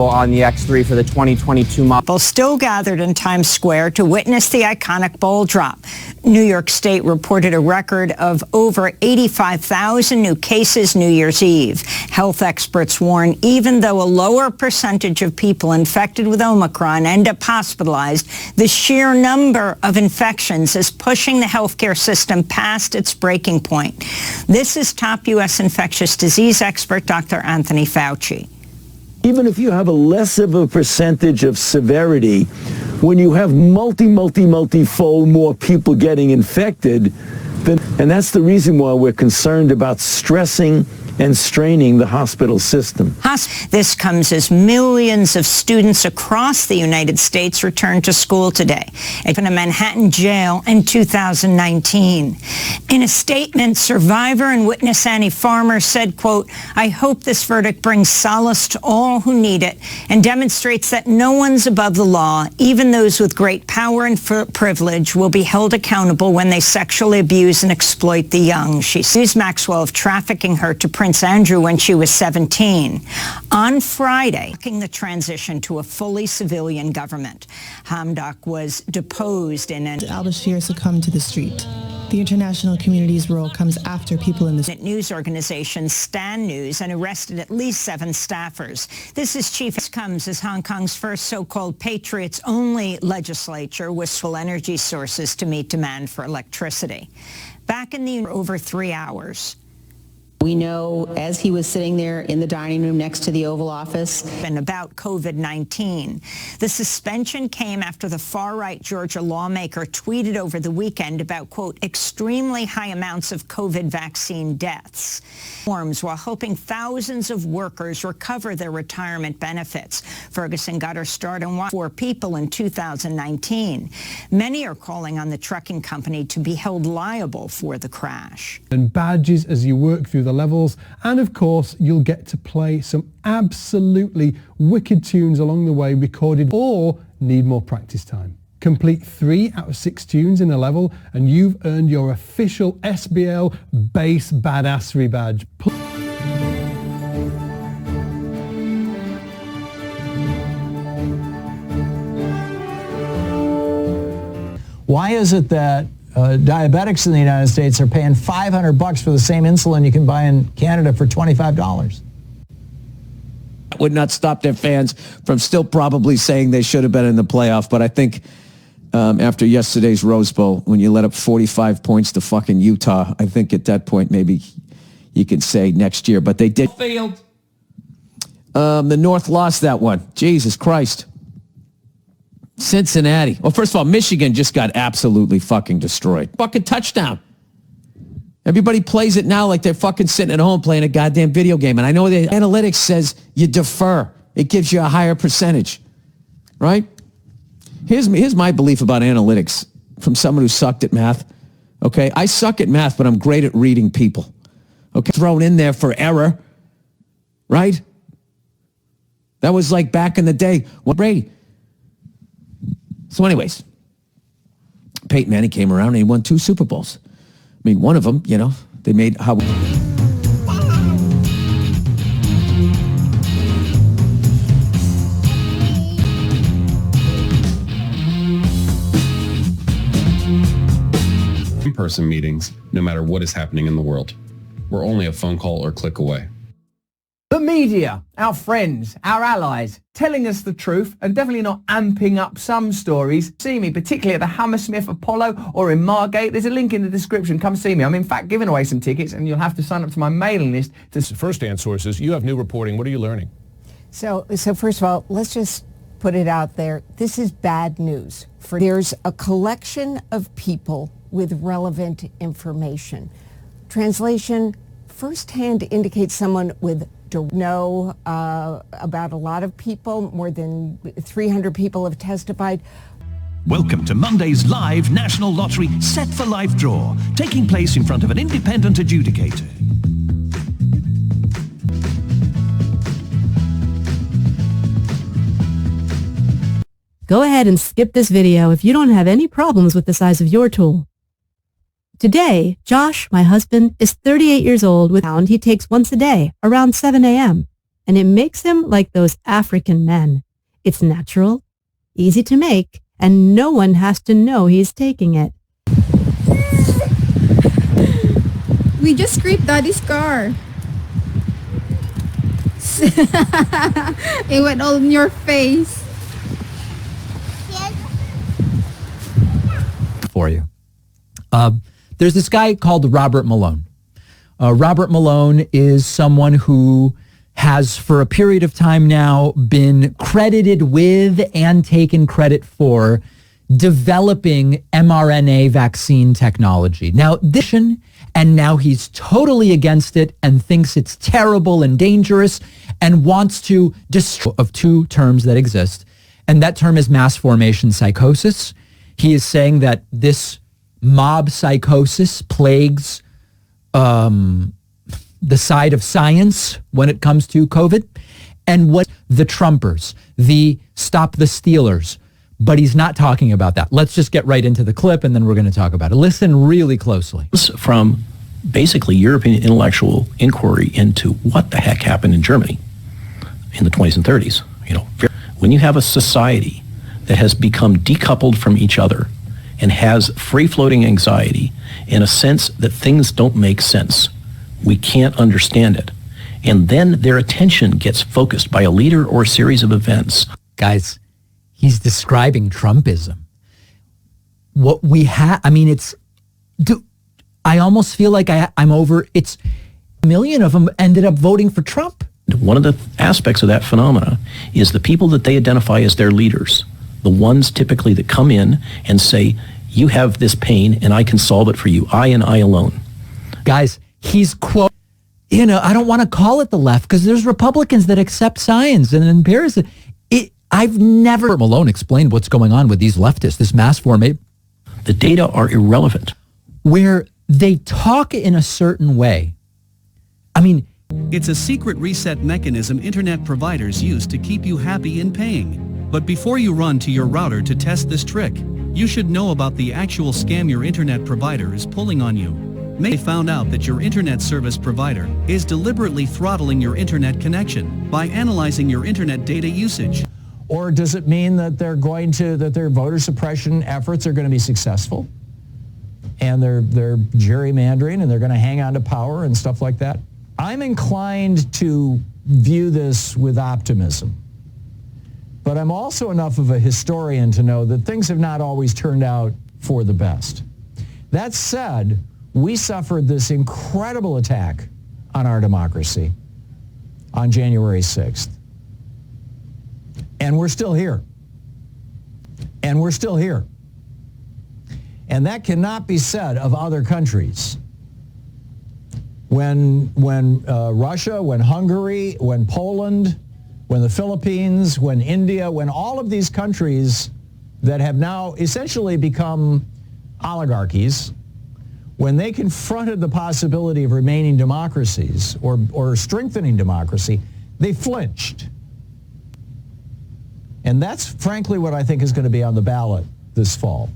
On the X3 for the 2022 model. People still gathered in Times Square to witness the iconic ball drop. New York State reported a record of over 85,000 new cases New Year's Eve. Health experts warn even though a lower percentage of people infected with Omicron end up hospitalized, the sheer number of infections is pushing the healthcare system past its breaking point. This is top U.S. infectious disease expert Dr. Anthony Fauci. Even if you have a less of a percentage of severity, when you have multifold more people getting infected, and that's the reason why we're concerned about stressing and straining the hospital system. This comes as millions of students across the United States return to school today. In a Manhattan jail in 2019. In a statement, survivor and witness Annie Farmer said, quote, "I hope this verdict brings solace to all who need it and demonstrates that no one's above the law. Even those with great power and privilege will be held accountable when they sexually abuse and exploit the young." She accused Maxwell of trafficking her to Prince Andrew when she was 17. On Friday, the transition to a fully civilian government. Hamdok was deposed in an al-Bashir succumbed to the street. The international community's role comes after people in the news organization Stan News and arrested at least 7 staffers. This comes as Hong Kong's first so-called Patriots-only legislature with full energy sources to meet demand for electricity. Back in the over 3 hours. We know as he was sitting there in the dining room next to the Oval Office. And about COVID-19. The suspension came after the far-right Georgia lawmaker tweeted over the weekend about, quote, extremely high amounts of COVID vaccine deaths. While hoping thousands of workers recover their retirement benefits. Ferguson got her start on 4 people in 2019. Many are calling on the trucking company to be held liable for the crash. And badges as you work through the levels, and of course you'll get to play some absolutely wicked tunes along the way recorded, or need more practice time. Complete 3 out of 6 tunes in a level and you've earned your official SBL Bass Badassery badge. Why is it that diabetics in the United States are paying $500 for the same insulin you can buy in Canada for $25? Would not stop their fans from still probably saying they should have been in the playoff, but I think after yesterday's Rose Bowl, when you let up 45 points to fucking Utah, I think at that point maybe you can say next year, but they did. Failed. The North lost that one. Jesus Christ. Cincinnati. Well, first of all, Michigan just got absolutely fucking destroyed. Fucking touchdown. Everybody plays it now like they're fucking sitting at home playing a goddamn video game. And I know the analytics says you defer. It gives you a higher percentage, right? Here's my belief about analytics from someone who sucked at math. Okay, I suck at math, but I'm great at reading people. Okay, thrown in there for error, right? That was like back in the day. Well, Brady. So anyways, Peyton Manning came around and he won 2 Super Bowls. I mean, one of them, you know, they made how... In-person meetings, no matter what is happening in the world. We're only a phone call or click away. The media, our friends, our allies, telling us the truth and definitely not amping up some stories. See me, particularly at the Hammersmith Apollo or in Margate. There's a link in the description. Come see me. I'm in fact giving away some tickets and you'll have to sign up to my mailing list. First-hand sources, you have new reporting. What are you learning? So first of all, let's just put it out there. This is bad news. There's a collection of people with relevant information. Translation, firsthand indicates someone with know about a lot of people. More than 300 people have testified. Welcome to Monday's live National Lottery Set for Life draw, taking place in front of an independent adjudicator. Go ahead and skip this video if you don't have any problems with the size of your tool. Today, Josh, my husband, is 38 years old with hound he takes once a day around 7 a.m. and it makes him like those African men. It's natural, easy to make, and no one has to know he's taking it. We just scraped Daddy's car. It went all in your face. For you. There's this guy called Robert Malone. Robert Malone is someone who has for a period of time now been credited with and taken credit for developing mRNA vaccine technology. Now, now he's totally against it and thinks it's terrible and dangerous and wants to destroy of two terms that exist. And that term is mass formation psychosis. He is saying that this mob psychosis plagues the side of science when it comes to COVID, and what the Trumpers, the Stop the Stealers, but he's not talking about that. Let's just get right into the clip and then we're going to talk about it. Listen really closely. From basically European intellectual inquiry into what the heck happened in Germany in the 20s and 30s. You know, when you have a society that has become decoupled from each other and has free-floating anxiety in a sense that things don't make sense, we can't understand it. And then their attention gets focused by a leader or a series of events. Guys, he's describing Trumpism. What we have, I mean, I almost feel like I'm over, it's a million of them ended up voting for Trump. One of the aspects of that phenomena is the people that they identify as their leaders, the ones typically that come in and say, you have this pain and I can solve it for you, I and I alone. Guys, he's I don't want to call it the left because there's Republicans that accept science and empirism. I've never... Malone explained what's going on with these leftists, this mass formation. The data are irrelevant. Where they talk in a certain way. I mean... It's a secret reset mechanism internet providers use to keep you happy in paying. But before you run to your router to test this trick, you should know about the actual scam your internet provider is pulling on you. They found out that your internet service provider is deliberately throttling your internet connection by analyzing your internet data usage. Or does it mean that their voter suppression efforts are going to be successful? And they're gerrymandering and they're going to hang on to power and stuff like that? I'm inclined to view this with optimism. But I'm also enough of a historian to know that things have not always turned out for the best. That said, we suffered this incredible attack on our democracy on January 6th. And we're still here. And we're still here. And that cannot be said of other countries. When Russia, when Hungary, when Poland, when the Philippines, when India, when all of these countries that have now essentially become oligarchies, when they confronted the possibility of remaining democracies or strengthening democracy, they flinched. And that's frankly what I think is going to be on the ballot this fall,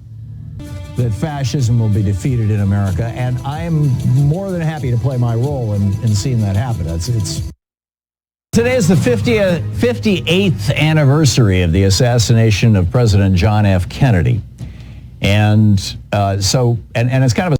that fascism will be defeated in America. And I'm more than happy to play my role in seeing that happen. Today is the 58th anniversary of the assassination of President John F. Kennedy. And it's kind of a